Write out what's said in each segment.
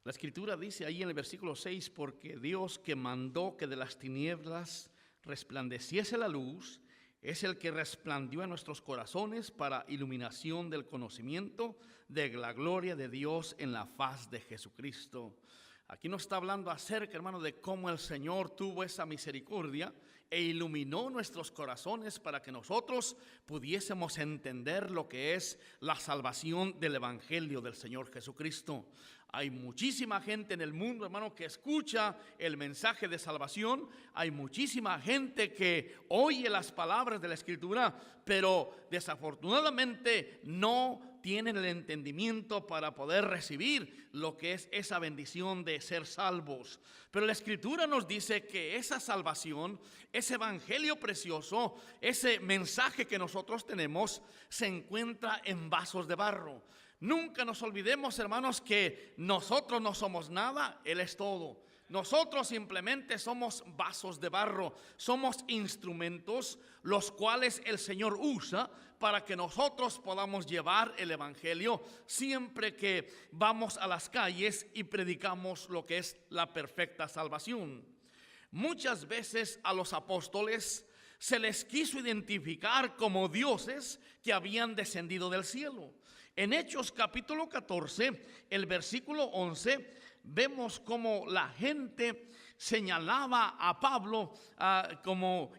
La escritura dice ahí en el versículo 6, porque Dios que mandó que de las tinieblas resplandeciese la luz, es el que resplandeció en nuestros corazones para iluminación del conocimiento de la gloria de Dios en la faz de Jesucristo. Aquí nos está hablando acerca, hermano, de cómo el Señor tuvo esa misericordia e iluminó nuestros corazones para que nosotros pudiésemos entender lo que es la salvación del Evangelio del Señor Jesucristo. Hay muchísima gente en el mundo, hermano, que escucha el mensaje de salvación. Hay muchísima gente que oye las palabras de la Escritura, pero desafortunadamente no tienen el entendimiento para poder recibir lo que es esa bendición de ser salvos. Pero la Escritura nos dice que esa salvación, ese evangelio precioso, ese mensaje que nosotros tenemos, se encuentra en vasos de barro. Nunca nos olvidemos, hermanos, que nosotros no somos nada, Él es todo. Nosotros simplemente somos vasos de barro, somos instrumentos los cuales el Señor usa para que nosotros podamos llevar el evangelio siempre que vamos a las calles y predicamos lo que es la perfecta salvación. Muchas veces a los apóstoles se les quiso identificar como dioses que habían descendido del cielo. En Hechos capítulo 14, el versículo 11, vemos como la gente señalaba a Pablo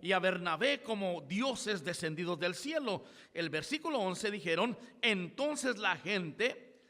y a Bernabé como dioses descendidos del cielo. El versículo 11 dijeron: entonces la gente,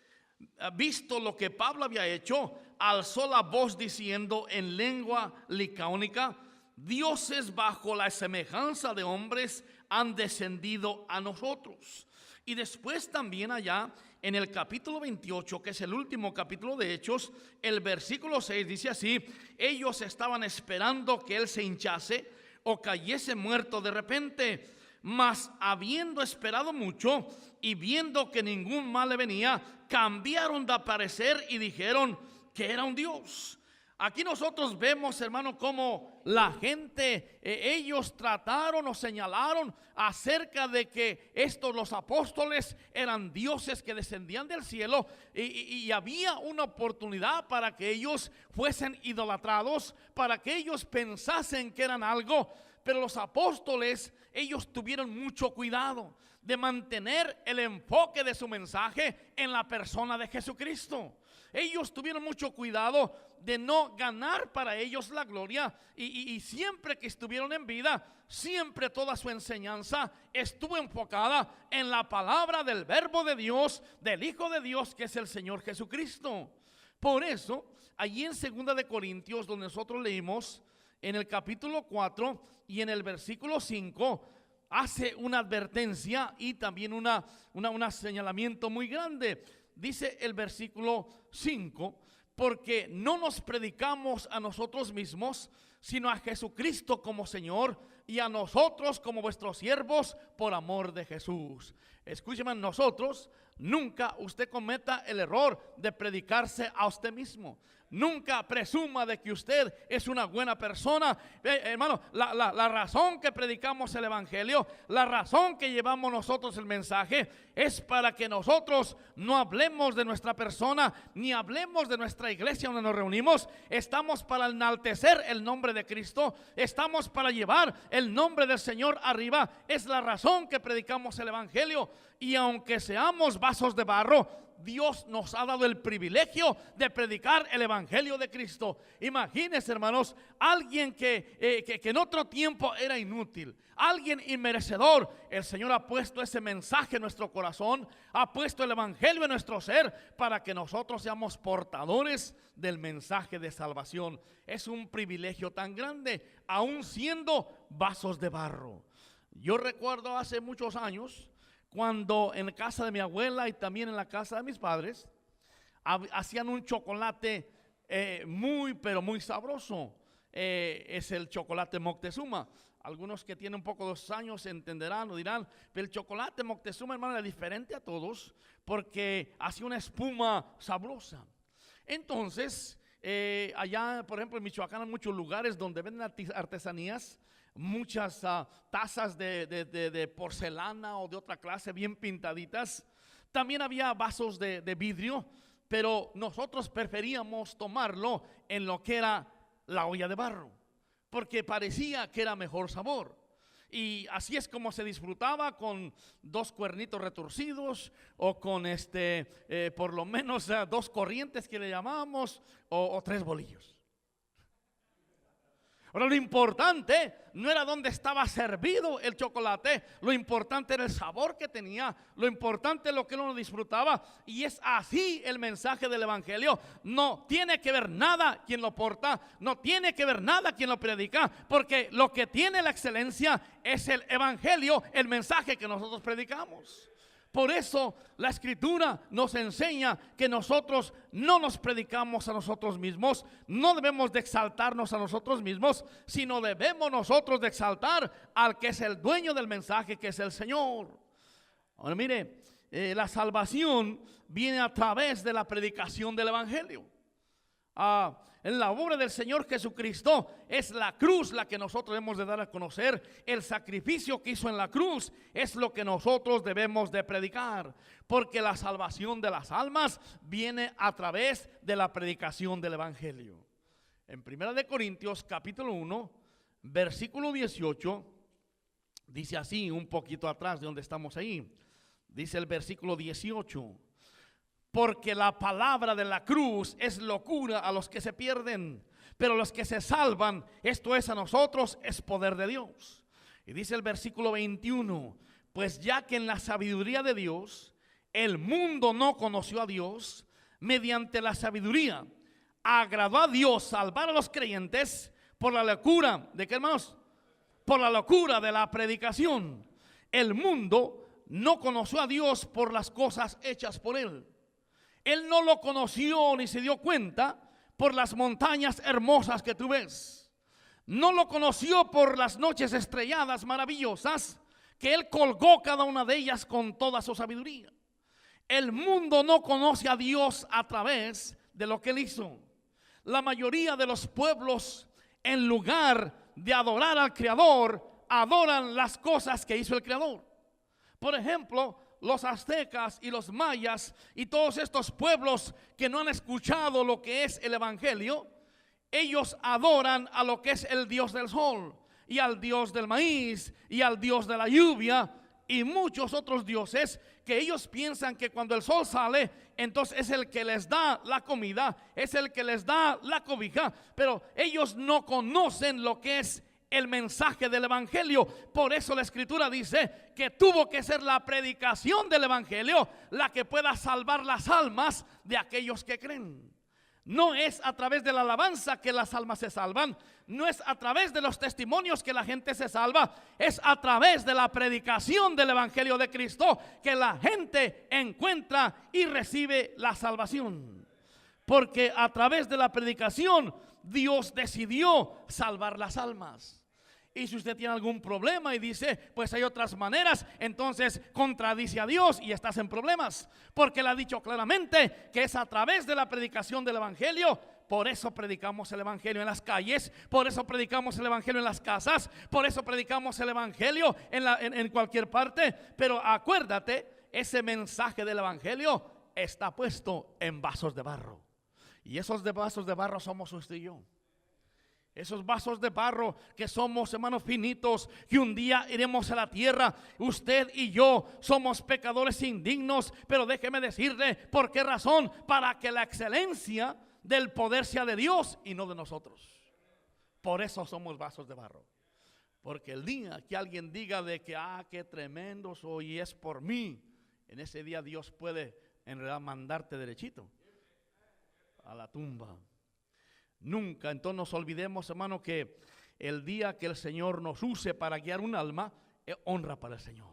visto lo que Pablo había hecho, alzó la voz diciendo en lengua licaónica: dioses bajo la semejanza de hombres han descendido a nosotros. Y después también allá en el capítulo 28, que es el último capítulo de Hechos, el versículo 6 dice así: ellos estaban esperando que él se hinchase o cayese muerto de repente, mas habiendo esperado mucho y viendo que ningún mal le venía, cambiaron de parecer y dijeron que era un dios. Aquí nosotros vemos, hermano, cómo la gente, ellos trataron o señalaron acerca de que los apóstoles eran dioses que descendían del cielo y había una oportunidad para que ellos fuesen idolatrados, para que ellos pensasen que eran algo. Pero los apóstoles, ellos tuvieron mucho cuidado de mantener el enfoque de su mensaje en la persona de Jesucristo. Ellos tuvieron mucho cuidado de no ganar para ellos la gloria y siempre que estuvieron en vida, siempre toda su enseñanza estuvo enfocada en la palabra del verbo de Dios, del Hijo de Dios, que es el Señor Jesucristo. Por eso, allí en 2 de Corintios, donde nosotros leímos en el capítulo 4 y en el versículo 5, hace una advertencia y también un señalamiento muy grande. Dice el versículo 5: porque no nos predicamos a nosotros mismos, sino a Jesucristo como Señor, y a nosotros como vuestros siervos por amor de Jesús. Escúcheme, nosotros, nunca usted cometa el error de predicarse a usted mismo. Nunca presuma de que usted es una buena persona. Hermano, la razón que predicamos el evangelio, la razón que llevamos nosotros el mensaje, es para que nosotros no hablemos de nuestra persona, ni hablemos de nuestra iglesia donde nos reunimos. Estamos para enaltecer el nombre de Cristo, estamos para llevar el nombre del Señor arriba. Es la razón que predicamos el evangelio. Y aunque seamos vasos de barro, Dios nos ha dado el privilegio de predicar el evangelio de Cristo. Imagínense, hermanos, alguien que en otro tiempo era inútil, alguien inmerecedor. El Señor ha puesto ese mensaje en nuestro corazón, ha puesto el evangelio en nuestro ser para que nosotros seamos portadores del mensaje de salvación. Es un privilegio tan grande, aún siendo vasos de barro. Yo recuerdo hace muchos años, cuando en la casa de mi abuela y también en la casa de mis padres hacían un chocolate muy pero muy sabroso. Es el chocolate Moctezuma. Algunos que tienen un poco de 2 años entenderán o dirán, pero el chocolate Moctezuma, hermano, era diferente a todos porque hacía una espuma sabrosa. Entonces, allá, por ejemplo, en Michoacán hay muchos lugares donde venden artesanías, muchas tazas de porcelana o de otra clase bien pintaditas. También había vasos de vidrio pero nosotros preferíamos tomarlo en lo que era la olla de barro, porque parecía que era mejor sabor. Y así es como se disfrutaba, con 2 cuernitos retorcidos, o con por lo menos 2 corrientes que le llamábamos, o 3 bolillos. Ahora, lo importante no era dónde estaba servido el chocolate, lo importante era el sabor que tenía, lo importante es lo que uno disfrutaba. Y es así el mensaje del evangelio. No tiene que ver nada quien lo porta, no tiene que ver nada quien lo predica, porque lo que tiene la excelencia es el evangelio, el mensaje que nosotros predicamos. Por eso la Escritura nos enseña que nosotros no nos predicamos a nosotros mismos, no debemos de exaltarnos a nosotros mismos, sino debemos nosotros de exaltar al que es el dueño del mensaje, que es el Señor. Ahora mire, la salvación viene a través de la predicación del evangelio. En la obra del Señor Jesucristo es la cruz la que nosotros debemos de dar a conocer. El sacrificio que hizo en la cruz es lo que nosotros debemos de predicar, porque la salvación de las almas viene a través de la predicación del evangelio. En 1 de Corintios capítulo 1 versículo 18 dice así, un poquito atrás de donde estamos ahí, dice el versículo 18: porque la palabra de la cruz es locura a los que se pierden, pero los que se salvan, esto es a nosotros, es poder de Dios. Y dice el versículo 21: pues ya que en la sabiduría de Dios el mundo no conoció a Dios, mediante la sabiduría agradó a Dios salvar a los creyentes por la locura. ¿De qué, hermanos? Por la locura de la predicación. El mundo no conoció a Dios por las cosas hechas por Él. Él no lo conoció ni se dio cuenta por las montañas hermosas que tú ves. No lo conoció por las noches estrelladas maravillosas que Él colgó cada una de ellas con toda su sabiduría. El mundo no conoce a Dios a través de lo que Él hizo. La mayoría de los pueblos, en lugar de adorar al Creador, adoran las cosas que hizo el Creador. Por ejemplo, los aztecas y los mayas y todos estos pueblos que no han escuchado lo que es el evangelio, ellos adoran a lo que es el dios del sol, y al dios del maíz, y al dios de la lluvia, y muchos otros dioses que ellos piensan que cuando el sol sale, entonces es el que les da la comida, es el que les da la cobija. Pero ellos no conocen lo que es el mensaje del evangelio. Por eso la Escritura dice que tuvo que ser la predicación del evangelio la que pueda salvar las almas de aquellos que creen. No es a través de la alabanza que las almas se salvan, no es a través de los testimonios que la gente se salva, es a través de la predicación del evangelio de Cristo que la gente encuentra y recibe la salvación. Porque a través de la predicación Dios decidió salvar las almas. Y si usted tiene algún problema y dice, pues hay otras maneras, entonces contradice a Dios y estás en problemas. Porque Él ha dicho claramente que es a través de la predicación del evangelio. Por eso predicamos el evangelio en las calles, por eso predicamos el evangelio en las casas, por eso predicamos el evangelio en cualquier parte. Pero acuérdate, ese mensaje del evangelio está puesto en vasos de barro. Y esos vasos de barro somos usted y yo. Esos vasos de barro que somos, hermanos, finitos, que un día iremos a la tierra. Usted y yo somos pecadores indignos, pero déjeme decirle por qué razón: para que la excelencia del poder sea de Dios y no de nosotros. Por eso somos vasos de barro. Porque el día que alguien diga de que qué tremendo soy y es por mí, en ese día Dios puede en realidad mandarte derechito a la tumba. Nunca entonces nos olvidemos, hermano, que el día que el Señor nos use para guiar un alma, es honra para el Señor.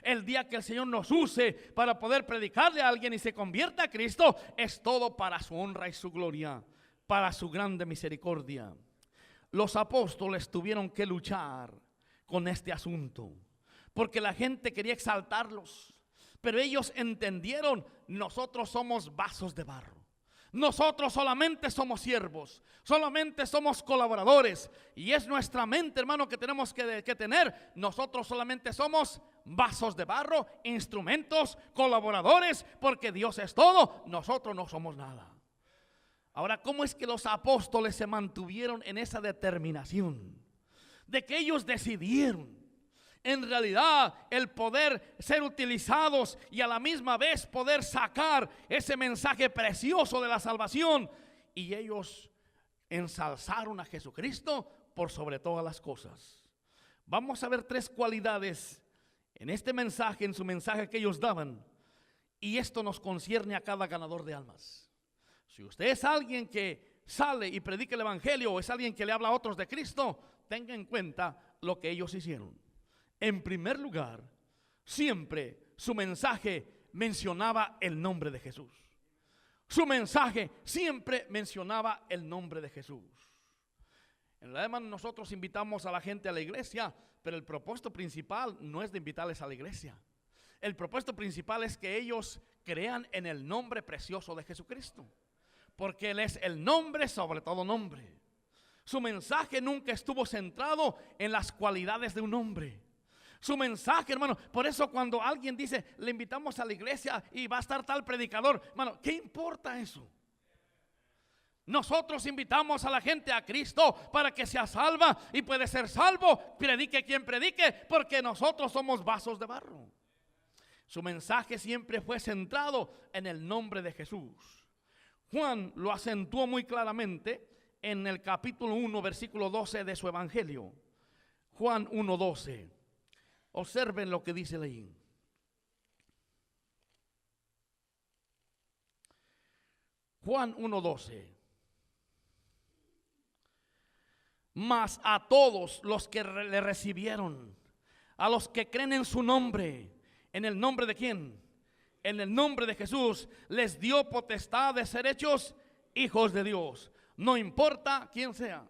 El día que el Señor nos use para poder predicarle a alguien y se convierta a Cristo, es todo para su honra y su gloria, para su grande misericordia. Los apóstoles tuvieron que luchar con este asunto, porque la gente quería exaltarlos, pero ellos entendieron: nosotros somos vasos de barro. Nosotros solamente somos siervos, solamente somos colaboradores. Y es nuestra mente, hermano, que tenemos que tener. Nosotros solamente somos vasos de barro, instrumentos, colaboradores, porque Dios es todo, nosotros no somos nada. Ahora, ¿cómo es que los apóstoles se mantuvieron en esa determinación? De que ellos decidieron en realidad el poder ser utilizados y a la misma vez poder sacar ese mensaje precioso de la salvación. Y ellos ensalzaron a Jesucristo por sobre todas las cosas. Vamos a ver 3 cualidades en este mensaje, en su mensaje que ellos daban. Y esto nos concierne a cada ganador de almas. Si usted es alguien que sale y predica el evangelio, o es alguien que le habla a otros de Cristo, tenga en cuenta lo que ellos hicieron. En primer lugar, siempre su mensaje mencionaba el nombre de Jesús. Su mensaje siempre mencionaba el nombre de Jesús. En realidad, hermano, nosotros invitamos a la gente a la iglesia, pero el propósito principal no es de invitarles a la iglesia. El propósito principal es que ellos crean en el nombre precioso de Jesucristo, porque Él es el nombre sobre todo nombre. Su mensaje nunca estuvo centrado en las cualidades de un hombre. Su mensaje, hermano, por eso cuando alguien dice, le invitamos a la iglesia y va a estar tal predicador, hermano, ¿qué importa eso? Nosotros invitamos a la gente a Cristo para que sea salva, y puede ser salvo, predique quien predique, porque nosotros somos vasos de barro. Su mensaje siempre fue centrado en el nombre de Jesús. Juan lo acentuó muy claramente en el capítulo 1, versículo 12 de su evangelio. Juan 1:12. Observen lo que dice ahí. Juan 1:12. Mas a todos los que le recibieron, a los que creen en su nombre, ¿en el nombre de quién? En el nombre de Jesús, les dio potestad de ser hechos hijos de Dios. No importa quién sea.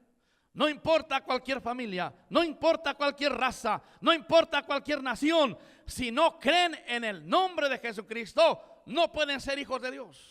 No importa cualquier familia, no importa cualquier raza, no importa cualquier nación. Si no creen en el nombre de Jesucristo, no pueden ser hijos de Dios.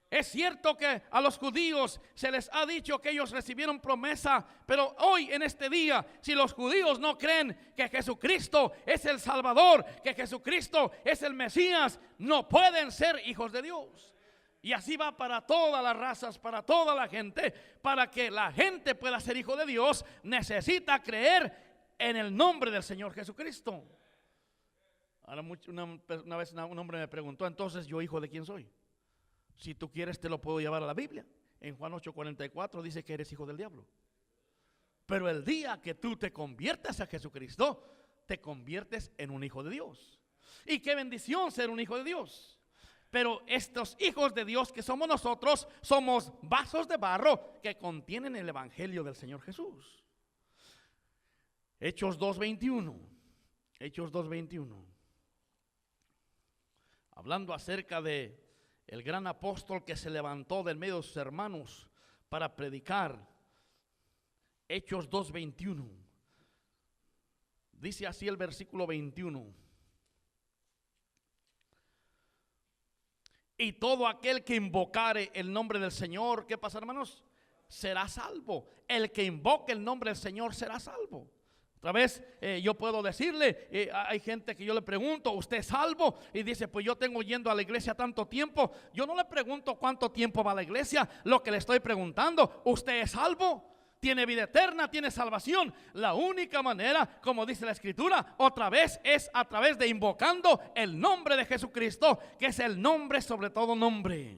Es cierto que a los judíos se les ha dicho que ellos recibieron promesa, pero hoy en este día, si los judíos no creen que Jesucristo es el Salvador, que Jesucristo es el Mesías, no pueden ser hijos de Dios. Y así va para todas las razas, para toda la gente. Para que la gente pueda ser hijo de Dios, necesita creer en el nombre del Señor Jesucristo. Ahora una vez un hombre me preguntó, entonces, ¿yo hijo de quién soy? Si tú quieres te lo puedo llevar a la Biblia. En Juan 8:44 dice que eres hijo del diablo. Pero el día que tú te conviertes a Jesucristo, te conviertes en un hijo de Dios. Y qué bendición ser un hijo de Dios. Pero estos hijos de Dios que somos nosotros, somos vasos de barro que contienen el evangelio del Señor Jesús. Hechos 2:21. Hechos 2:21. Hablando acerca de el gran apóstol que se levantó del medio de sus hermanos para predicar. Hechos 2:21. Dice así el versículo 21. Y todo aquel que invocare el nombre del Señor, ¿qué pasa, hermanos? Será salvo. El que invoque el nombre del Señor será salvo. Otra vez yo puedo decirle, hay gente que yo le pregunto, ¿usted es salvo? Y dice, pues yo tengo yendo a la iglesia tanto tiempo. Yo no le pregunto cuánto tiempo va a la iglesia. Lo que le estoy preguntando, ¿usted es salvo? ¿Tiene vida eterna? ¿Tiene salvación? La única manera, como dice la Escritura, otra vez es a través de invocando el nombre de Jesucristo, que es el nombre sobre todo nombre.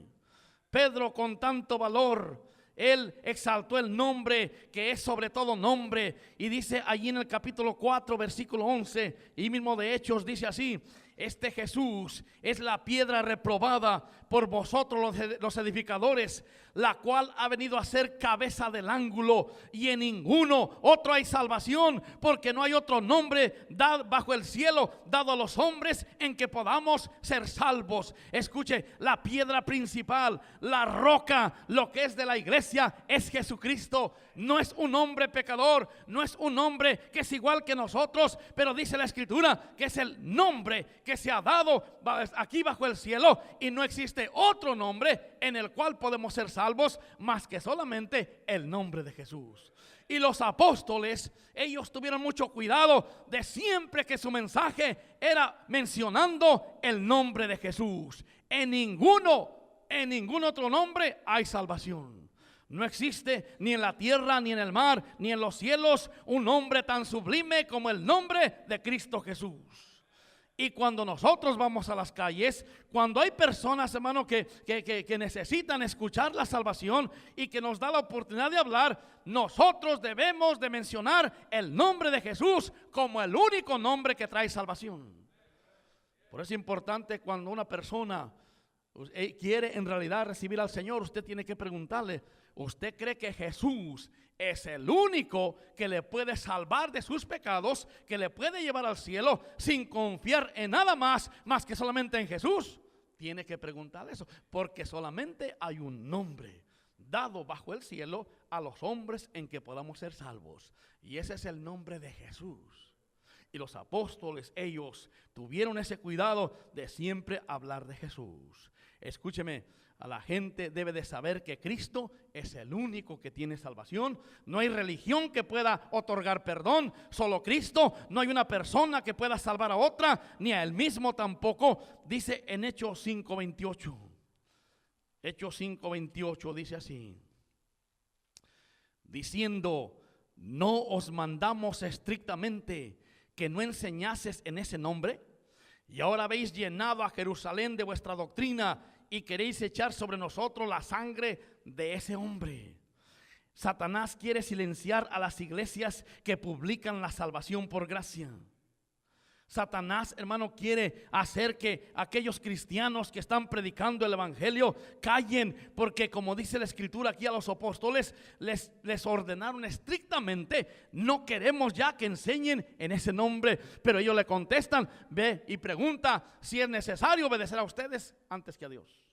Pedro, con tanto valor, él exaltó el nombre que es sobre todo nombre. Y dice allí en el capítulo 4, versículo 11, y mismo de Hechos, dice así: este Jesús es la piedra reprobada por vosotros los edificadores, la cual ha venido a ser cabeza del ángulo, y en ninguno otro hay salvación, porque no hay otro nombre dado bajo el cielo dado a los hombres en que podamos ser salvos. Escuche, la piedra principal, la roca, lo que es de la iglesia es Jesucristo. No es un hombre pecador, no es un hombre que es igual que nosotros, pero dice la Escritura que es el nombre que que se ha dado aquí bajo el cielo, y no existe otro nombre en el cual podemos ser salvos más que solamente el nombre de Jesús. Y los apóstoles, ellos tuvieron mucho cuidado de siempre que su mensaje era mencionando el nombre de Jesús. En ningún otro nombre hay salvación. No existe ni en la tierra, ni en el mar, ni en los cielos un nombre tan sublime como el nombre de Cristo Jesús. Y cuando nosotros vamos a las calles, cuando hay personas, hermano, que necesitan escuchar la salvación y que nos da la oportunidad de hablar, nosotros debemos de mencionar el nombre de Jesús como el único nombre que trae salvación. Por eso es importante, cuando una persona quiere en realidad recibir al Señor, usted tiene que preguntarle: ¿usted cree que Jesús es el único que le puede salvar de sus pecados, que le puede llevar al cielo sin confiar en nada más que solamente en Jesús? Tiene que preguntar eso, porque solamente hay un nombre dado bajo el cielo a los hombres en que podamos ser salvos, y ese es el nombre de Jesús. Y los apóstoles, ellos tuvieron ese cuidado de siempre hablar de Jesús. Escúcheme, a la gente debe de saber que Cristo es el único que tiene salvación. No hay religión que pueda otorgar perdón, solo Cristo. No hay una persona que pueda salvar a otra, ni a él mismo tampoco. Dice en Hechos 5:28. Hechos 5:28 dice así: diciendo, ¿no os mandamos estrictamente que no enseñases en ese nombre? Y ahora habéis llenado a Jerusalén de vuestra doctrina y queréis echar sobre nosotros la sangre de ese hombre. Satanás quiere silenciar a las iglesias que publican la salvación por gracia. Satanás, hermano, quiere hacer que aquellos cristianos que están predicando el evangelio callen, porque como dice la escritura aquí a los apóstoles, les ordenaron estrictamente: no queremos ya que enseñen en ese nombre. Pero ellos le contestan, ve y pregunta si es necesario obedecer a ustedes antes que a Dios.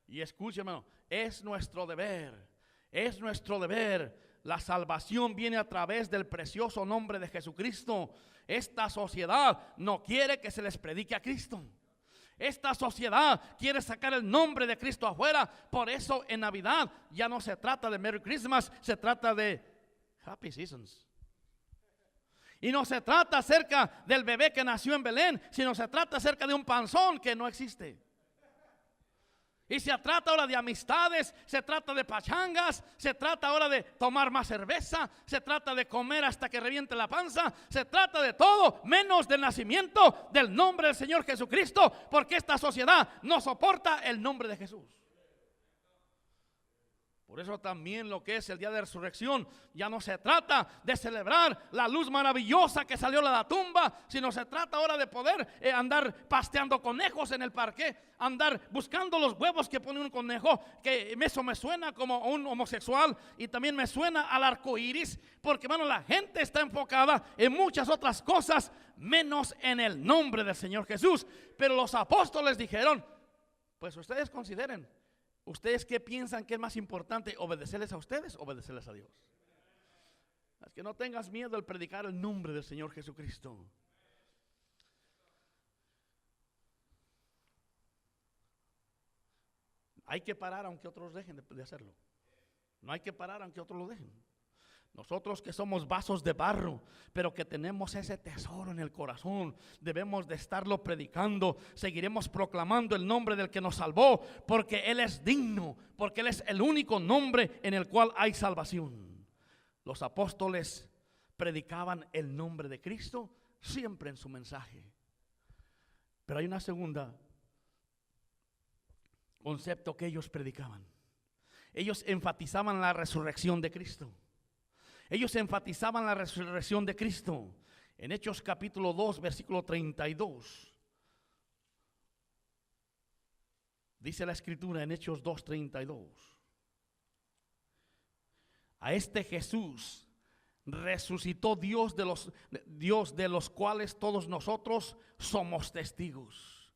Y escuche, hermano, es nuestro deber, es nuestro deber. La salvación viene a través del precioso nombre de Jesucristo. Esta sociedad no quiere que se les predique a Cristo. Esta sociedad quiere sacar el nombre de Cristo afuera. Por eso en Navidad ya no se trata de Merry Christmas, se trata de Happy Seasons. Y no se trata acerca del bebé que nació en Belén, sino se trata acerca de un panzón que no existe. Y se trata ahora de amistades, se trata de pachangas, se trata ahora de tomar más cerveza, se trata de comer hasta que reviente la panza, se trata de todo menos del nacimiento del nombre del Señor Jesucristo, porque esta sociedad no soporta el nombre de Jesús. Por eso también lo que es el día de resurrección ya no se trata de celebrar la luz maravillosa que salió de la tumba, sino se trata ahora de poder andar pasteando conejos en el parque, andar buscando los huevos que pone un conejo, que eso me suena como un homosexual y también me suena al arco iris, porque hermano, la gente está enfocada en muchas otras cosas menos en el nombre del Señor Jesús. Pero los apóstoles dijeron, pues ustedes consideren, ¿ustedes qué piensan que es más importante? ¿Obedecerles a ustedes o obedecerles a Dios? Es que no tengas miedo al predicar el nombre del Señor Jesucristo. Hay que parar aunque otros dejen de hacerlo. No hay que parar aunque otros lo dejen. Nosotros que somos vasos de barro, pero que tenemos ese tesoro en el corazón, debemos de estarlo predicando. Seguiremos proclamando el nombre del que nos salvó, porque Él es digno, porque Él es el único nombre en el cual hay salvación. Los apóstoles predicaban el nombre de Cristo siempre en su mensaje. Pero hay una segunda concepto que ellos predicaban. Ellos enfatizaban la resurrección de Cristo. Ellos enfatizaban la resurrección de Cristo. En Hechos capítulo 2, versículo 32. Dice la escritura en Hechos 2, 32. A este Jesús resucitó Dios de los cuales todos nosotros somos testigos.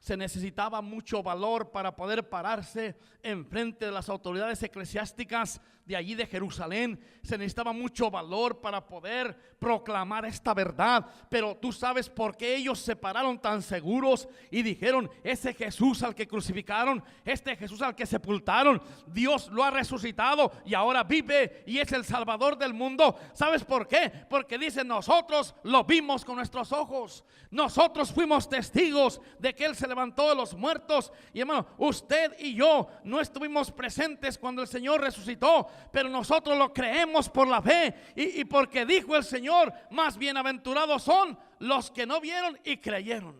se necesitaba mucho valor para poder pararse enfrente de las autoridades eclesiásticas de allí de Jerusalén. Se necesitaba mucho valor para poder proclamar esta verdad. Pero tú sabes por qué ellos se pararon tan seguros y dijeron: ese Jesús al que crucificaron, este Jesús al que sepultaron, Dios lo ha resucitado y ahora vive y es el Salvador del mundo. ¿Sabes por qué? Porque dicen: nosotros lo vimos con nuestros ojos, nosotros fuimos testigos de que Él se levantó de los muertos. Y hermano, usted y yo no estuvimos presentes cuando el Señor resucitó, pero nosotros lo creemos por la fe y porque dijo el Señor: más bienaventurados son los que no vieron y creyeron.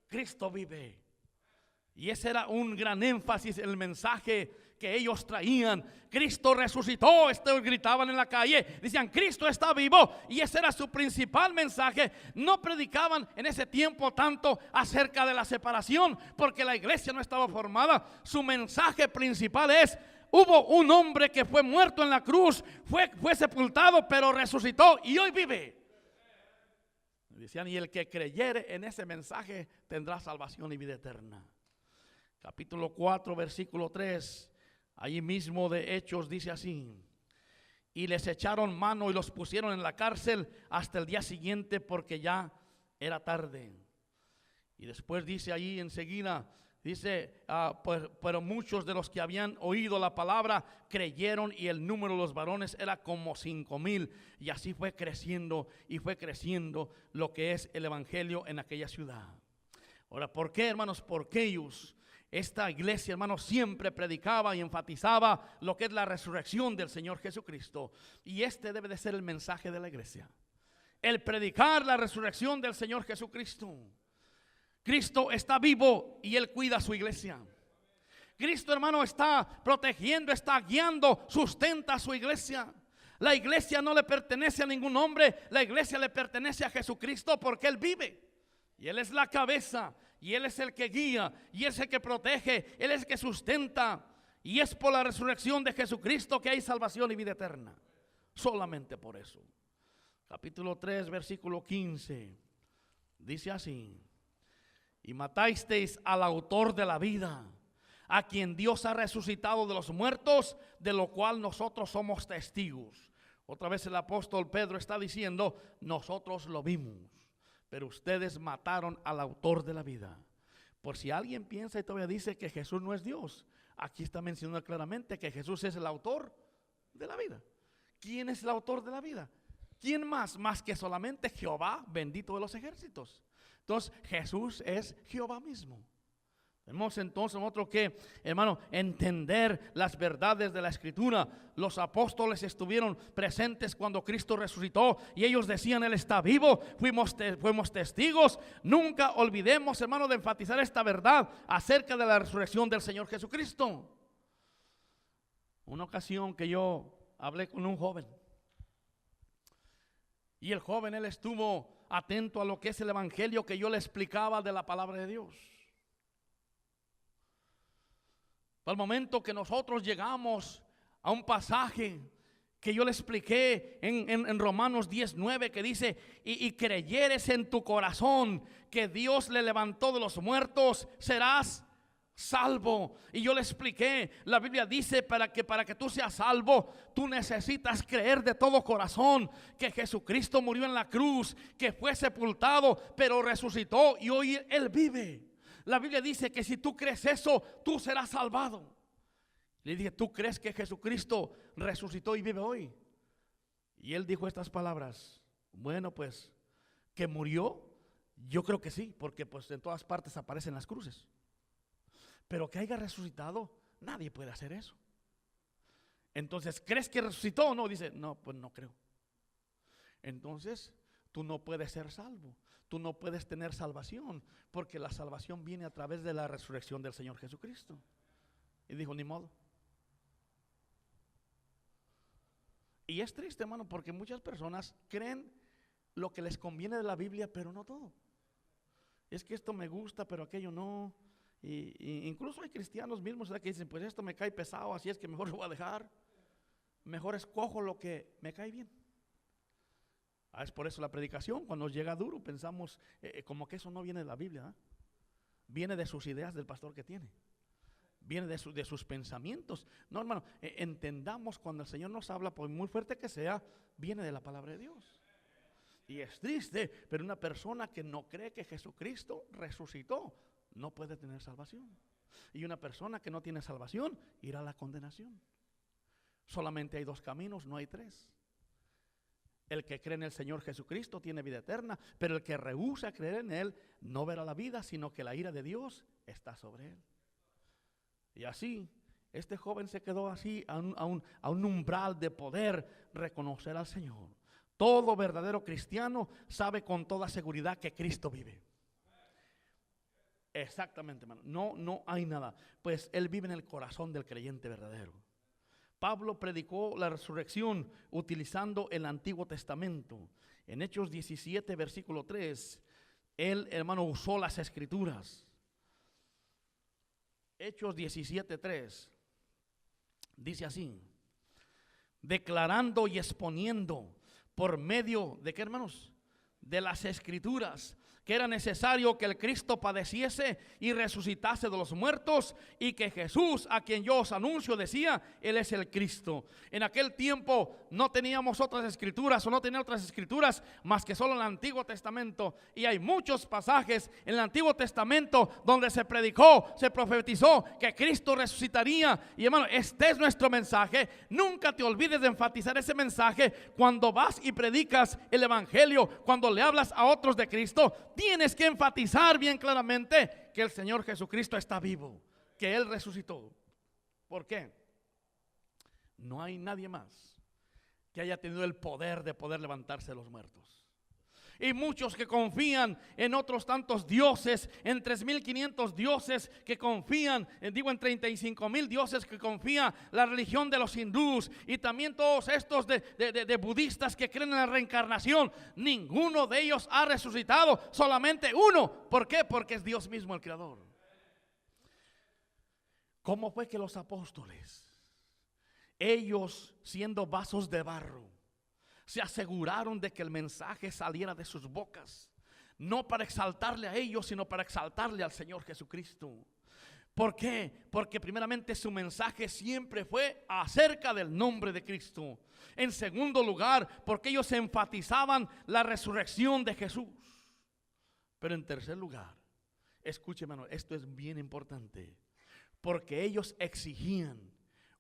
Cristo vive. Y ese era un gran énfasis, el mensaje que ellos traían. Cristo resucitó, gritaban en la calle, decían: Cristo está vivo. Y ese era su principal mensaje. No predicaban en ese tiempo tanto acerca de la separación, porque la iglesia no estaba formada. Su mensaje principal es: hubo un hombre que fue muerto en la cruz, fue sepultado, pero resucitó y hoy vive. Decían: y el que creyere en ese mensaje tendrá salvación y vida eterna. Capítulo 4, versículo 3. Allí mismo de Hechos dice así: y les echaron mano y los pusieron en la cárcel hasta el día siguiente, porque ya era tarde. Y después dice allí enseguida, dice: pero muchos de los que habían oído la palabra creyeron, y el número de los varones era como 5,000. Y así fue creciendo y fue creciendo lo que es el evangelio en aquella ciudad. Ahora, ¿por qué, hermanos? Porque esta iglesia, hermanos, siempre predicaba y enfatizaba lo que es la resurrección del Señor Jesucristo. Y este debe de ser el mensaje de la iglesia: el predicar la resurrección del Señor Jesucristo. Cristo está vivo y Él cuida a su iglesia. Cristo, hermano, está protegiendo, está guiando, sustenta a su iglesia. La iglesia no le pertenece a ningún hombre, la iglesia le pertenece a Jesucristo, porque Él vive. Y Él es la cabeza, y Él es el que guía, y Él es el que protege, Él es el que sustenta. Y es por la resurrección de Jesucristo que hay salvación y vida eterna. Solamente por eso. Capítulo 3, versículo 15. Dice así: y matasteis al autor de la vida, a quien Dios ha resucitado de los muertos, de lo cual nosotros somos testigos. Otra vez el apóstol Pedro está diciendo: nosotros lo vimos, pero ustedes mataron al autor de la vida. Por si alguien piensa y todavía dice que Jesús no es Dios, aquí está mencionado claramente que Jesús es el autor de la vida. ¿Quién es el autor de la vida? ¿Quién más? Más que solamente Jehová, bendito de los ejércitos. Entonces Jesús es Jehová mismo. Tenemos entonces nosotros que, hermano, entender las verdades de la Escritura. Los apóstoles estuvieron presentes cuando Cristo resucitó y ellos decían: Él está vivo, fuimos testigos. Nunca olvidemos, hermano, de enfatizar esta verdad acerca de la resurrección del Señor Jesucristo. Una ocasión que yo hablé con un joven, y el joven, él estuvo atento a lo que es el evangelio que yo le explicaba de la palabra de Dios. Al momento que nosotros llegamos a un pasaje que yo le expliqué en Romanos 10:9, que dice: y creyeres en tu corazón que Dios le levantó de los muertos, serás salvo. Y yo le expliqué, la Biblia dice para que tú seas salvo, tú necesitas creer de todo corazón que Jesucristo murió en la cruz, que fue sepultado, pero resucitó y hoy Él vive. La Biblia dice que si tú crees eso, tú serás salvado. Le dije: ¿tú crees que Jesucristo resucitó y vive hoy? Y él dijo estas palabras: bueno, pues, que murió, yo creo que sí, porque pues en todas partes aparecen las cruces. Pero que haya resucitado, nadie puede hacer eso. Entonces, ¿crees que resucitó o no? Dice: no, pues no creo. Entonces, tú no puedes ser salvo. Tú no puedes tener salvación, porque la salvación viene a través de la resurrección del Señor Jesucristo. Y dijo: ni modo. Y es triste, hermano, porque muchas personas creen lo que les conviene de la Biblia, pero no todo. Es que esto me gusta, pero aquello no. Y incluso hay cristianos mismos, ¿verdad?, que dicen: pues esto me cae pesado, así es que mejor lo voy a dejar. Mejor escojo lo que me cae bien. Es por eso la predicación, cuando nos llega duro, pensamos como que eso no viene de la Biblia, ¿eh? Viene de sus ideas del pastor que tiene. Viene de sus pensamientos. No, hermano, entendamos cuando el Señor nos habla, por muy fuerte que sea, viene de la palabra de Dios. Y es triste, pero una persona que no cree que Jesucristo resucitó no puede tener salvación. Y una persona que no tiene salvación irá a la condenación. Solamente hay dos caminos, no hay tres. El que cree en el Señor Jesucristo tiene vida eterna, pero el que rehúsa creer en Él no verá la vida, sino que la ira de Dios está sobre él. Y así, este joven se quedó así a un umbral de poder reconocer al Señor. Todo verdadero cristiano sabe con toda seguridad que Cristo vive. Exactamente, hermano. No hay nada. Pues Él vive en el corazón del creyente verdadero. Pablo predicó la resurrección utilizando el Antiguo Testamento. En Hechos 17, versículo 3, él, hermano, usó las Escrituras. Hechos 17, 3, dice así: declarando y exponiendo por medio de ¿qué, hermanos? De las Escrituras, que era necesario que el Cristo padeciese y resucitase de los muertos, y que Jesús, a quien yo os anuncio, decía, Él es el Cristo. En aquel tiempo no teníamos otras escrituras, o no tenía otras escrituras más que solo en el Antiguo Testamento. Y hay muchos pasajes en el Antiguo Testamento donde se predicó, se profetizó que Cristo resucitaría. Y hermano, este es nuestro mensaje. Nunca te olvides de enfatizar ese mensaje cuando vas y predicas el Evangelio, cuando le hablas a otros de Cristo. Tienes que enfatizar bien claramente que el Señor Jesucristo está vivo, que Él resucitó. ¿Por qué? No hay nadie más que haya tenido el poder de poder levantarse de los muertos. Y muchos que confían en otros tantos dioses, en 3.500 dioses que confían, en 35.000 dioses que confía la religión de los hindús, y también todos estos de budistas que creen en la reencarnación. Ninguno de ellos ha resucitado, solamente uno. ¿Por qué? Porque es Dios mismo el creador. ¿Cómo fue que los apóstoles, ellos siendo vasos de barro, se aseguraron de que el mensaje saliera de sus bocas? No para exaltarle a ellos, sino para exaltarle al Señor Jesucristo. ¿Por qué? Porque primeramente su mensaje siempre fue acerca del nombre de Cristo. En segundo lugar, porque ellos enfatizaban la resurrección de Jesús. Pero en tercer lugar, escúcheme, hermano, esto es bien importante, porque ellos exigían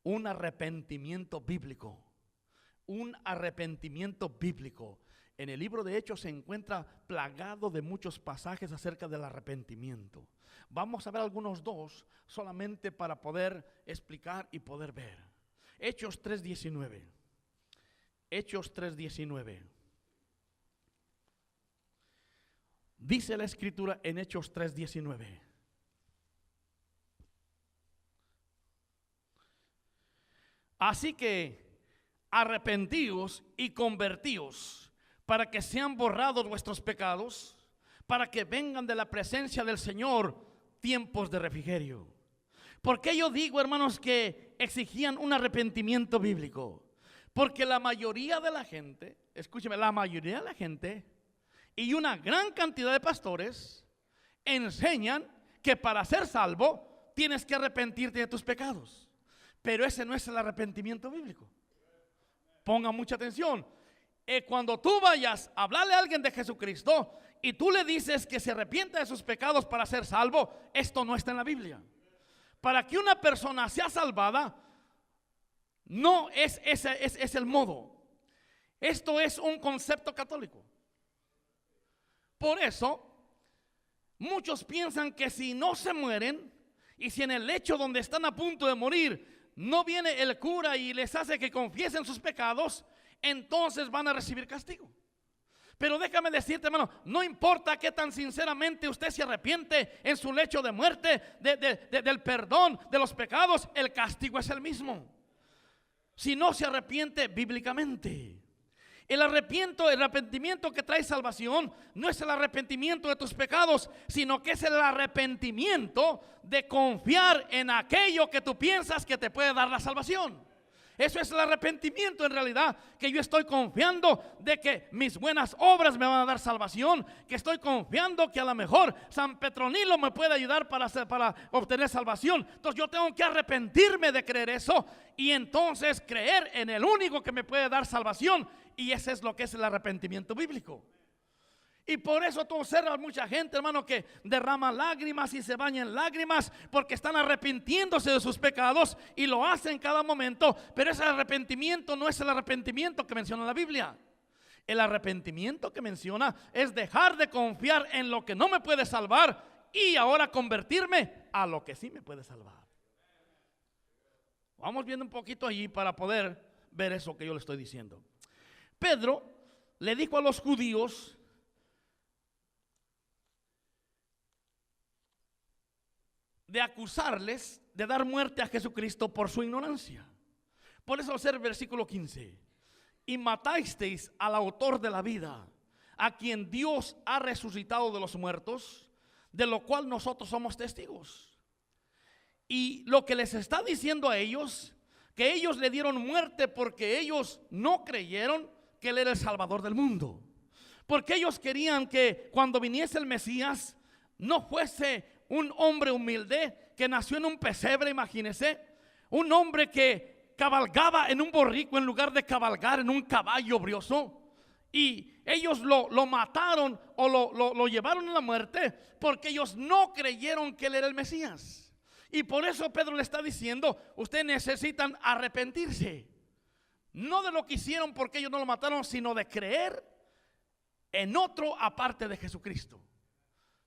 un arrepentimiento bíblico. Un arrepentimiento bíblico. En el libro de Hechos se encuentra plagado de muchos pasajes acerca del arrepentimiento. Vamos a ver algunos dos solamente para poder explicar y poder ver. Hechos 3:19. Hechos 3:19. Dice la Escritura en Hechos 3:19. Así que arrepentíos y convertíos, para que sean borrados vuestros pecados, para que vengan de la presencia del Señor tiempos de refrigerio. ¿Por qué yo digo, hermanos, que exigían un arrepentimiento bíblico? Porque la mayoría de la gente, escúcheme, la mayoría de la gente y una gran cantidad de pastores enseñan que para ser salvo tienes que arrepentirte de tus pecados. Pero ese no es el arrepentimiento bíblico. Ponga mucha atención. Cuando tú vayas a hablarle a alguien de Jesucristo y tú le dices que se arrepienta de sus pecados para ser salvo, esto no está en la Biblia. Para que una persona sea salvada, no es el modo. Esto es un concepto católico. Por eso, muchos piensan que si no se mueren y si en el lecho donde están a punto de morir no viene el cura y les hace que confiesen sus pecados, entonces van a recibir castigo. Pero déjame decirte, hermano, no importa qué tan sinceramente usted se arrepiente en su lecho de muerte, del perdón de los pecados, el castigo es el mismo. Si no se arrepiente bíblicamente. El arrepentimiento que trae salvación no es el arrepentimiento de tus pecados, sino que es el arrepentimiento de confiar en aquello que tú piensas que te puede dar la salvación. Eso es el arrepentimiento en realidad, que yo estoy confiando de que mis buenas obras me van a dar salvación, que estoy confiando que a lo mejor San Petronilo me puede ayudar para obtener salvación. Entonces yo tengo que arrepentirme de creer eso y entonces creer en el único que me puede dar salvación, y ese es lo que es el arrepentimiento bíblico. Y por eso tú observas mucha gente, hermano, que derrama lágrimas y se baña en lágrimas porque están arrepintiéndose de sus pecados y lo hacen cada momento. Pero ese arrepentimiento no es el arrepentimiento que menciona la Biblia. El arrepentimiento que menciona es dejar de confiar en lo que no me puede salvar y ahora convertirme a lo que sí me puede salvar. Vamos viendo un poquito allí para poder ver eso que yo le estoy diciendo. Pedro le dijo a los judíos: de acusarles de dar muerte a Jesucristo por su ignorancia. Por eso observa el versículo 15: y matasteis al autor de la vida, a quien Dios ha resucitado de los muertos, de lo cual nosotros somos testigos. Y lo que les está diciendo a ellos, que ellos le dieron muerte porque ellos no creyeron que Él era el Salvador del mundo, porque ellos querían que cuando viniese el Mesías no fuese un hombre humilde que nació en un pesebre, imagínese, un hombre que cabalgaba en un borrico en lugar de cabalgar en un caballo brioso. Y ellos lo mataron o lo llevaron a la muerte porque ellos no creyeron que Él era el Mesías. Y por eso Pedro le está diciendo: ustedes necesitan arrepentirse, no de lo que hicieron porque ellos no lo mataron, sino de creer en otro aparte de Jesucristo.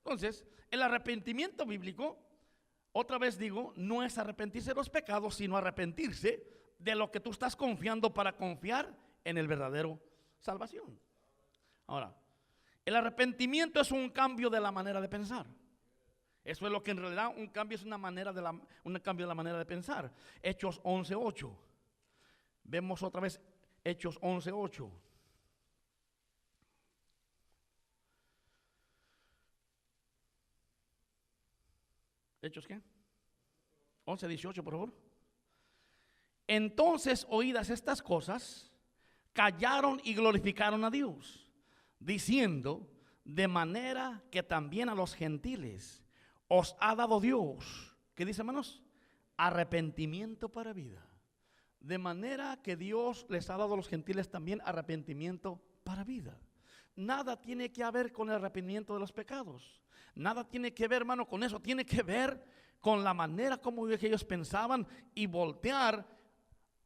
Entonces, el arrepentimiento bíblico, otra vez digo, no es arrepentirse de los pecados, sino arrepentirse de lo que tú estás confiando para confiar en el verdadero salvación. Ahora, el arrepentimiento es un cambio de la manera de pensar. Eso es lo que en realidad un cambio es un cambio de la manera de pensar. Hechos 11:8. Vemos otra vez Hechos 11:8. ¿Hechos qué? 11:18, por favor. Entonces, oídas estas cosas, callaron y glorificaron a Dios, diciendo: de manera que también a los gentiles os ha dado Dios, ¿qué dice, hermanos? Arrepentimiento para vida. De manera que Dios les ha dado a los gentiles también arrepentimiento para vida. Nada tiene que ver con el arrepentimiento de los pecados. Nada tiene que ver, hermano, con eso. Tiene que ver con la manera como ellos pensaban y voltear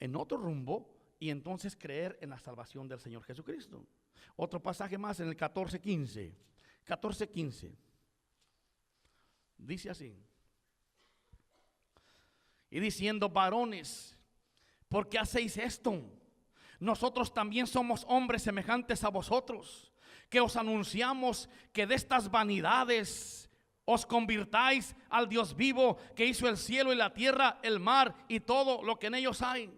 en otro rumbo y entonces creer en la salvación del Señor Jesucristo. Otro pasaje más en el 14:15. 14:15. Dice así: y diciendo: varones, ¿por qué hacéis esto? Nosotros también somos hombres semejantes a vosotros, que os anunciamos que de estas vanidades os convirtáis al Dios vivo, que hizo el cielo y la tierra, el mar y todo lo que en ellos hay.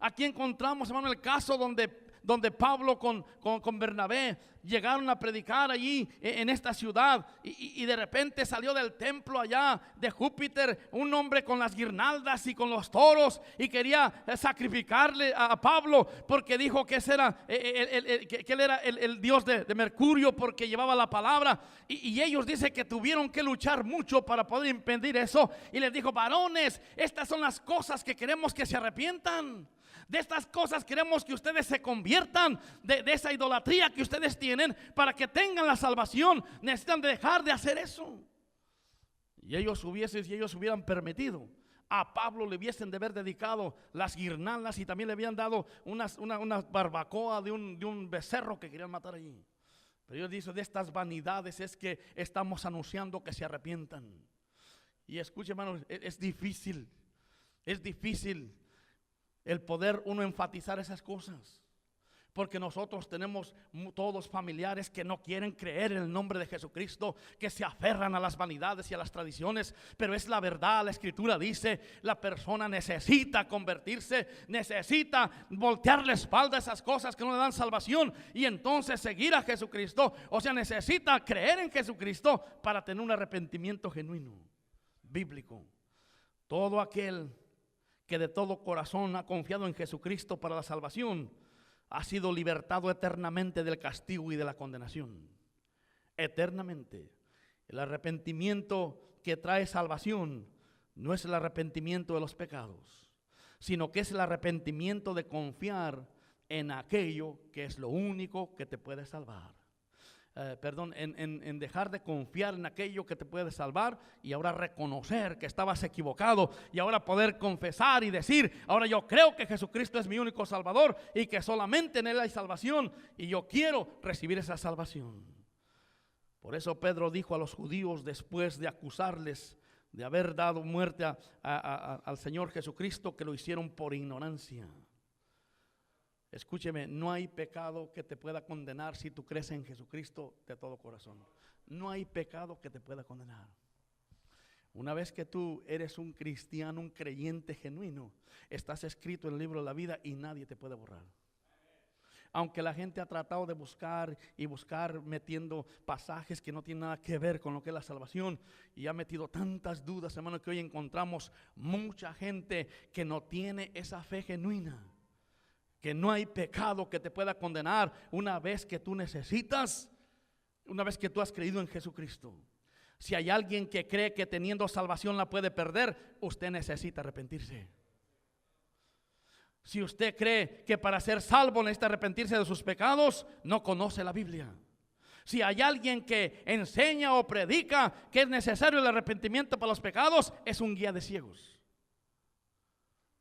Aquí encontramos, hermano, el caso donde Pablo con Bernabé llegaron a predicar allí en esta ciudad y de repente salió del templo allá de Júpiter un hombre con las guirnaldas y con los toros y quería sacrificarle a Pablo porque dijo que él era el dios de Mercurio porque llevaba la palabra y ellos dicen que tuvieron que luchar mucho para poder impedir eso y les dijo: varones, estas son las cosas que queremos que se arrepientan. De estas cosas queremos que ustedes se conviertan de esa idolatría que ustedes tienen para que tengan la salvación. Necesitan dejar de hacer eso. Y ellos hubieran permitido, a Pablo le hubiesen de haber dedicado las guirnaldas y también le habían dado una barbacoa de un becerro que querían matar allí. Pero ellos dicen: de estas vanidades es que estamos anunciando que se arrepientan. Y escuche, hermanos, es difícil el poder uno enfatizar esas cosas, porque nosotros tenemos todos familiares que no quieren creer en el nombre de Jesucristo, que se aferran a las vanidades y a las tradiciones, pero es la verdad. La Escritura dice: la persona necesita convertirse, necesita voltear la espalda a esas cosas que no le dan salvación y entonces seguir a Jesucristo. O sea, necesita creer en Jesucristo para tener un arrepentimiento genuino, bíblico. Todo aquel que de todo corazón ha confiado en Jesucristo para la salvación, ha sido libertado eternamente del castigo y de la condenación. Eternamente. El arrepentimiento que trae salvación no es el arrepentimiento de los pecados, sino que es el arrepentimiento de confiar en aquello que es lo único que te puede salvar. En dejar de confiar en aquello que te puede salvar y ahora reconocer que estabas equivocado y ahora poder confesar y decir: ahora yo creo que Jesucristo es mi único Salvador y que solamente en Él hay salvación y yo quiero recibir esa salvación. Por eso Pedro dijo a los judíos, después de acusarles de haber dado muerte al Señor Jesucristo, que lo hicieron por ignorancia. Escúcheme, no hay pecado que te pueda condenar si tú crees en Jesucristo de todo corazón. No hay pecado que te pueda condenar. Una vez que tú eres un cristiano, un creyente genuino, estás escrito en el libro de la vida y nadie te puede borrar. Aunque la gente ha tratado de buscar y buscar metiendo pasajes que no tienen nada que ver con lo que es la salvación, y ha metido tantas dudas, hermano, que hoy encontramos mucha gente que no tiene esa fe genuina. Que no hay pecado que te pueda condenar una vez que tú necesitas, una vez que tú has creído en Jesucristo. Si hay alguien que cree que teniendo salvación la puede perder, usted necesita arrepentirse. Si usted cree que para ser salvo necesita arrepentirse de sus pecados, no conoce la Biblia. Si hay alguien que enseña o predica que es necesario el arrepentimiento para los pecados, es un guía de ciegos.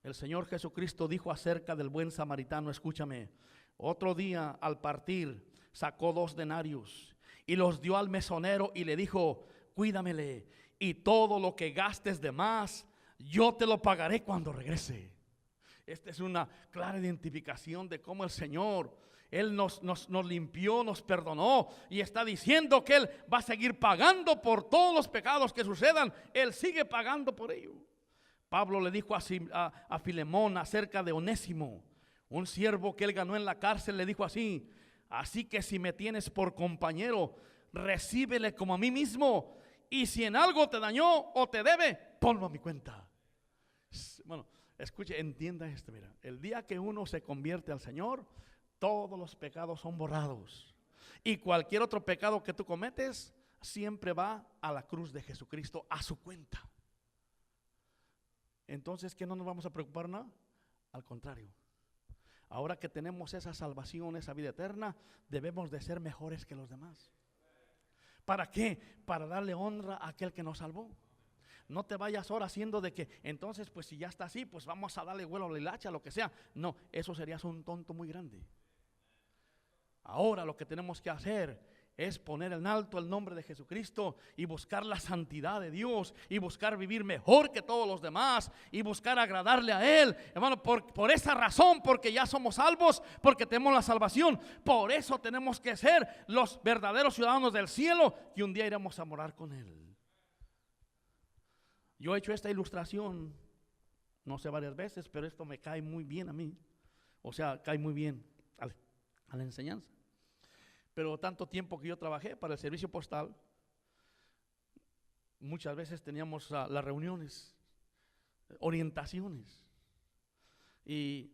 El Señor Jesucristo dijo acerca del buen samaritano, escúchame: otro día al partir sacó 2 denarios y los dio al mesonero y le dijo: cuídamele, y todo lo que gastes de más, yo te lo pagaré cuando regrese. Esta es una clara identificación de cómo el Señor, Él nos limpió, nos perdonó y está diciendo que Él va a seguir pagando por todos los pecados que sucedan. Él sigue pagando por ello. Pablo le dijo a Filemón acerca de Onésimo, un siervo que él ganó en la cárcel, le dijo así: así que si me tienes por compañero, recíbele como a mí mismo, y si en algo te dañó o te debe, ponlo a mi cuenta. Bueno, escuche, entienda esto, mira, el día que uno se convierte al Señor, todos los pecados son borrados, y cualquier otro pecado que tú cometes siempre va a la cruz de Jesucristo, a su cuenta. Entonces, ¿qué no nos vamos a preocupar nada? Al contrario, ahora que tenemos esa salvación, esa vida eterna, debemos de ser mejores que los demás. ¿Para qué? Para darle honra a aquel que nos salvó. No te vayas ahora haciendo de que entonces, pues si ya está así, pues vamos a darle vuelo a la hilacha, lo que sea. No, eso serías un tonto muy grande. Ahora lo que tenemos que hacer es poner en alto el nombre de Jesucristo y buscar la santidad de Dios y buscar vivir mejor que todos los demás y buscar agradarle a Él, hermano, por esa razón, porque ya somos salvos, porque tenemos la salvación. Por eso tenemos que ser los verdaderos ciudadanos del cielo, y un día iremos a morar con Él. Yo he hecho esta ilustración, no sé, varias veces, pero esto me cae muy bien a mí. O sea, cae muy bien a la enseñanza. Pero tanto tiempo que yo trabajé para el servicio postal, muchas veces teníamos las reuniones, orientaciones. Y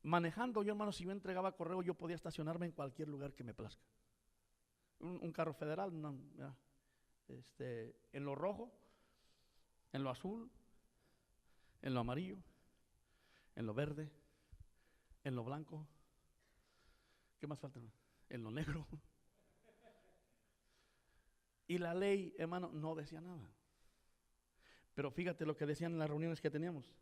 manejando yo, hermano, si yo entregaba correo, yo podía estacionarme en cualquier lugar que me plazca. Un carro federal, en lo rojo, en lo azul, en lo amarillo, en lo verde, en lo blanco. ¿Qué más falta? En lo negro. Y la ley, hermano, no decía nada. Pero fíjate lo que decían en las reuniones que teníamos.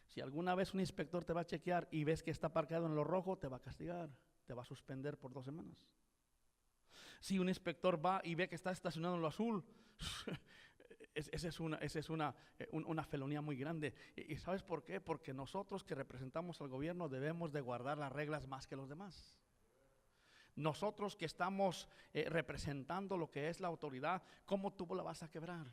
Si alguna vez un inspector te va a chequear y ves que está parqueado en lo rojo, te va a castigar, te va a suspender por 2 semanas. Si un inspector va y ve que está estacionado en lo azul, esa es una felonía muy grande. ¿Y sabes por qué? Porque nosotros que representamos al gobierno debemos de guardar las reglas más que los demás. Nosotros que estamos representando lo que es la autoridad, ¿cómo tú la vas a quebrar?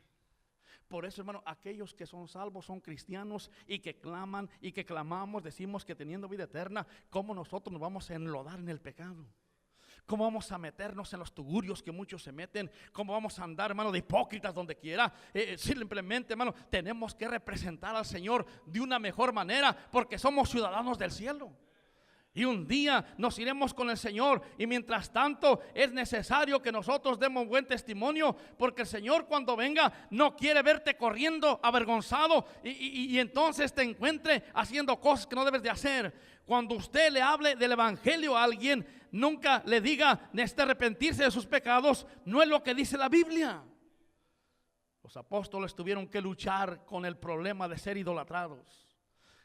Por eso, hermano, aquellos que son salvos, son cristianos y que claman y que clamamos, decimos que teniendo vida eterna, ¿cómo nosotros nos vamos a enlodar en el pecado? ¿Cómo vamos a meternos en los tugurios que muchos se meten? ¿Cómo vamos a andar, hermano, de hipócritas donde quiera? Simplemente, hermano, tenemos que representar al Señor de una mejor manera porque somos ciudadanos del cielo. Y un día nos iremos con el Señor. Y mientras tanto es necesario que nosotros demos buen testimonio, porque el Señor cuando venga no quiere verte corriendo avergonzado y entonces te encuentre haciendo cosas que no debes de hacer. Cuando usted le hable del evangelio a alguien, nunca le diga necesita arrepentirse de sus pecados. No es lo que dice la Biblia. Los apóstoles tuvieron que luchar con el problema de ser idolatrados.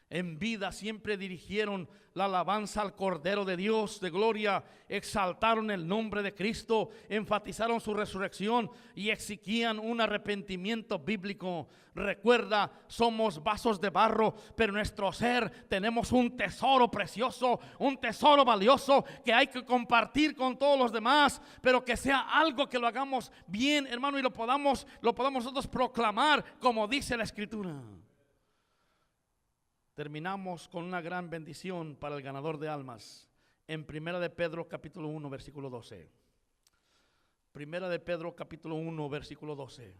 En vida siempre dirigieron la alabanza al Cordero de Dios de gloria, exaltaron el nombre de Cristo, enfatizaron su resurrección y exigían un arrepentimiento bíblico. Recuerda, somos vasos de barro, pero en nuestro ser tenemos un tesoro precioso, un tesoro valioso que hay que compartir con todos los demás, pero que sea algo que lo hagamos bien, hermano, y lo podamos nosotros proclamar como dice la Escritura. Terminamos con una gran bendición para el ganador de almas en Primera de Pedro capítulo 1 versículo 12. Primera de Pedro capítulo 1 versículo 12.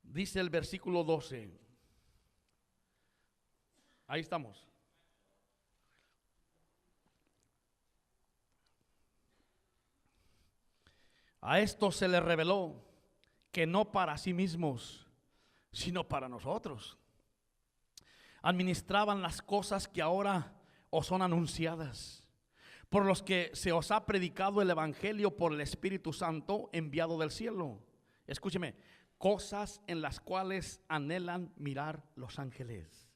Dice el versículo 12. Ahí estamos. A esto se le reveló que no para sí mismos, sino para nosotros administraban las cosas que ahora os son anunciadas, por los que se os ha predicado el evangelio por el Espíritu Santo enviado del cielo. Escúcheme, cosas en las cuales anhelan mirar los ángeles.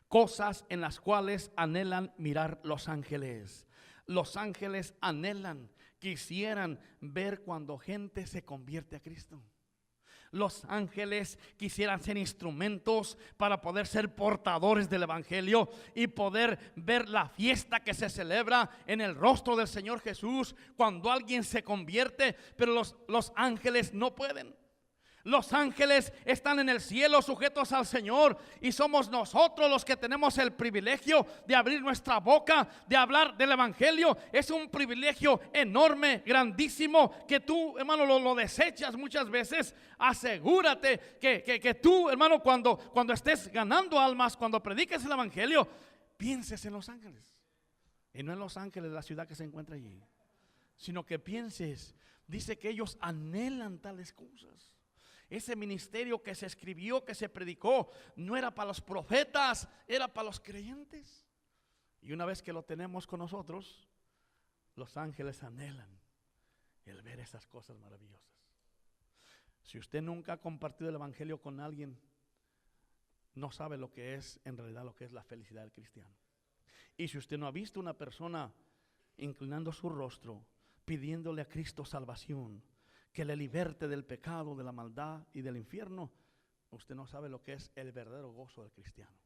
Cosas en las cuales anhelan mirar los ángeles. Los ángeles anhelan, quisieran ver cuando gente se convierte a Cristo. Los ángeles quisieran ser instrumentos para poder ser portadores del evangelio y poder ver la fiesta que se celebra en el rostro del Señor Jesús cuando alguien se convierte, pero los ángeles no pueden. Los ángeles están en el cielo sujetos al Señor y somos nosotros los que tenemos el privilegio de abrir nuestra boca, de hablar del evangelio. Es un privilegio enorme, grandísimo, que tú, hermano, lo desechas muchas veces. Asegúrate que tú, hermano, cuando estés ganando almas, cuando prediques el evangelio, pienses en los ángeles. Y no en los ángeles de la ciudad que se encuentra allí, sino que pienses, dice que ellos anhelan tales cosas. Ese ministerio que se escribió, que se predicó, no era para los profetas, era para los creyentes. Y una vez que lo tenemos con nosotros, los ángeles anhelan el ver esas cosas maravillosas. Si usted nunca ha compartido el evangelio con alguien, no sabe lo que es en realidad lo que es la felicidad del cristiano. Y si usted no ha visto una persona inclinando su rostro, pidiéndole a Cristo salvación, que le liberte del pecado, de la maldad y del infierno, usted no sabe lo que es el verdadero gozo del cristiano.